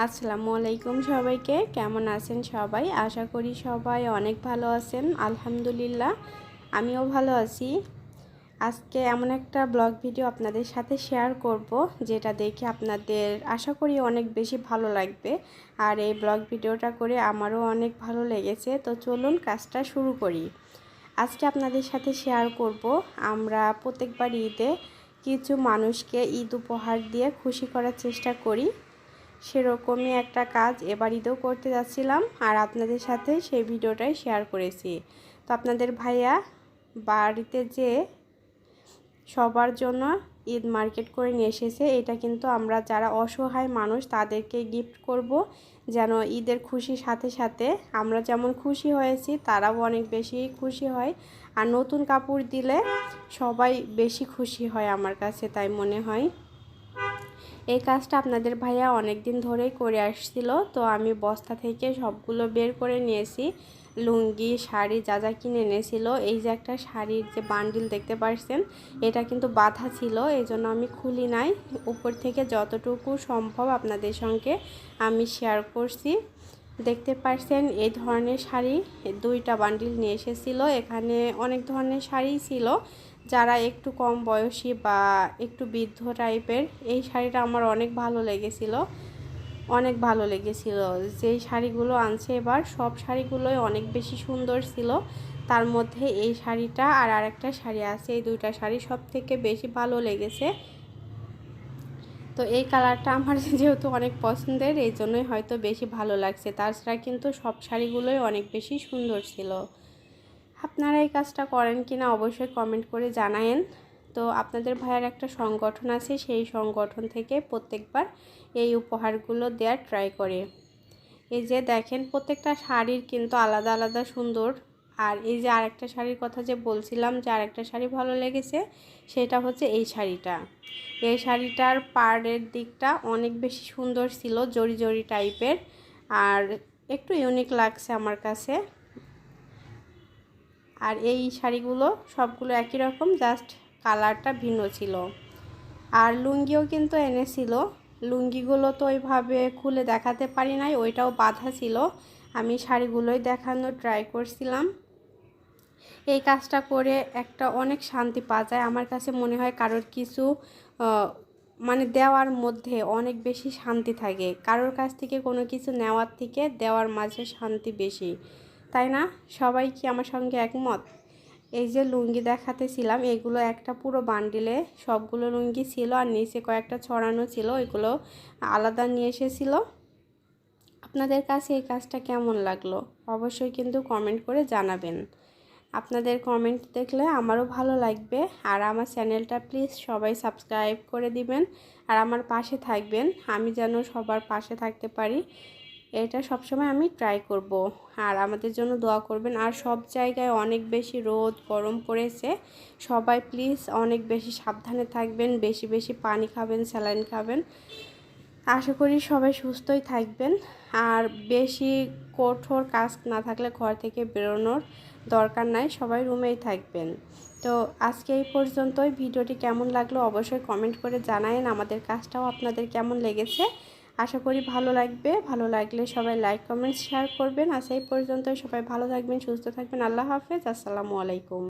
আসসালামু আলাইকুম সবাইকে। কেমন আছেন সবাই? আশা করি সবাই অনেক ভালো আছেন। আলহামদুলিল্লাহ আমিও ভালো আছি। আজকে এমন একটা ব্লগ ভিডিও আপনাদের সাথে শেয়ার করব, যেটা দেখে আপনাদের আশা করি অনেক বেশি ভালো লাগবে। আর এই ব্লগ ভিডিওটা করে আমারও অনেক ভালো লেগেছে। তো চলুন কাজটা শুরু করি। আজকে আপনাদের সাথে শেয়ার করব, আমরা প্রত্যেকবার ঈদে কিছু মানুষকে ঈদ উপহার দিয়ে খুশি করার চেষ্টা করি। সেরকমই একটা কাজ এবার ঈদেও করতে যাচ্ছিলাম, আর আপনাদের সাথে সেই ভিডিওটাই শেয়ার করেছি। তো আপনাদের ভাইয়া বাড়িতে যে সবার জন্য ঈদ মার্কেট করে নিয়ে এসেছে। এটা কিন্তু আমরা যারা অসহায় মানুষ তাদেরকে গিফট করব, যেন ঈদের খুশির সাথে সাথে আমরা যেমন খুশি হয়েছি তারাও অনেক বেশি খুশি হয়। আর নতুন কাপড় দিলে সবাই বেশি খুশি হয়, আমার কাছে তাই মনে হয়। এই কাজটা আপনাদের ভাইয়া অনেক দিন ধরেই করে আসছিল। তো আমি বস্তা থেকে সবগুলো বের করে নিয়েছি, লুঙ্গি শাড়ি যা যা কিনে এনেছিল। এই যে একটা শাড়ির যে বান্ডিল দেখতে পাচ্ছেন, এটা কিন্তু বাঁধা ছিল, এই জন্য আমি খুলি নাই। উপর থেকে যতটুকু সম্ভব আপনাদের সঙ্গে আমি শেয়ার করছি। দেখতে পাচ্ছেন এই ধরনের শাড়ি দুইটা বান্ডিল নিয়ে এসেছিল। এখানে অনেক ধরনের শাড়ি ছিল, যারা একটু কম বয়সী বা একটু বৃদ্ধ টাইপের। এই শাড়িটা আমার অনেক ভালো লেগেছিল, অনেক ভালো লেগেছিল। যেই শাড়িগুলো আনছে এবার সব শাড়িগুলোই অনেক বেশি সুন্দর ছিল। তার মধ্যে এই শাড়িটা আর আরেকটা শাড়ি আছে, এই দুইটা শাড়ি সব থেকে বেশি ভালো লেগেছে। তো এই কালারটা আমার যেহেতু অনেক পছন্দের, এই জন্যই হয়তো বেশি ভালো লাগছে। তাছাড়া কিন্তু সব শাড়িগুলোই অনেক বেশি সুন্দর ছিল। আপনারা এই কাজটা করেন কিনা অবশ্যই কমেন্ট করে জানায়েন। তো আপনাদের ভাইয়ের একটা সংগঠন আছে, সেই সংগঠন থেকে প্রত্যেকবার এই উপহারগুলো দেওয়ার ট্রাই করে। এই যে দেখেন প্রত্যেকটা শাড়ির কিন্তু আলাদা আলাদা সুন্দর। আর এই যে আরেকটা শাড়ির কথা যে বলছিলাম যে আরেকটা শাড়ি ভালো লেগেছে, সেটা হচ্ছে এই শাড়িটা। এই শাড়িটার পাড়ের দিকটা অনেক বেশি সুন্দর ছিল, জরি জরি টাইপের, আর একটু ইউনিক লাগছে আমার কাছে। আর এই শাড়িগুলো সবগুলো একই রকম, জাস্ট কালারটা ভিন্ন ছিল। আর লুঙ্গিও কিন্তু এনেছিল। লুঙ্গিগুলো তো ওইভাবে খুলে দেখাতে পারি নাই, ওইটাও বাঁধা ছিল। আমি শাড়িগুলোই দেখানোর ট্রাই করছিলাম। এই কাজটা করে একটা অনেক শান্তি পাওয়া যায়। আমার কাছে মনে হয় কারোর কিছু মানে দেওয়ার মধ্যে অনেক বেশি শান্তি থাকে। কারোর কাছ থেকে কোনো কিছু নেওয়ার থেকে দেওয়ার মাঝে শান্তি বেশি, তাই না? সবাই কি আমার সঙ্গে একমত? এই যে লুঙ্গি দেখাতেছিলাম, এগুলো একটা পুরো বান্ডিলে সবগুলো লুঙ্গি ছিল, আর নিচে কয়েকটা ছড়ানো ছিল, এগুলো আলাদা নিয়ে এসেছিল। আপনাদের কাছে এই কাজটা কেমন লাগলো অবশ্যই কিন্তু কমেন্ট করে জানাবেন। আপনাদের কমেন্ট দেখলে আমারও ভালো লাগবে। আর আমার চ্যানেলটা প্লিজ সবাই সাবস্ক্রাইব করে দিবেন, আর আমার পাশে থাকবেন, আমি যেন সবার পাশে থাকতে পারি এটা সবসময় আমি ট্রাই করব। আর আমাদের জন্য দোয়া করবেন। আর সব জায়গায় অনেক বেশি রোদ গরম পড়েছে, সবাই প্লিজ অনেক বেশি সাবধানে থাকবেন, বেশি বেশি পানি খাবেন, স্যালাইন খাবেন। আশা করি সবাই সুস্থই থাকবেন। আর বেশি কঠোর কাজ না থাকলে ঘর থেকে বেরোনোর দরকার নাই, সবাই রুমেই থাকবেন। তো আজকে এই পর্যন্তই। ভিডিওটি কেমন লাগলো অবশ্যই কমেন্ট করে জানায়েন। আমাদের কাজটাও আপনাদের কেমন লেগেছে আশা করি ভালো লাগবে। ভালো লাগলে সবাই লাইক কমেন্ট শেয়ার করবেন। আজ এই পর্যন্তই। সবাই ভালো থাকবেন, সুস্থ থাকবেন। আল্লাহ হাফেজ। আসসালামু আলাইকুম।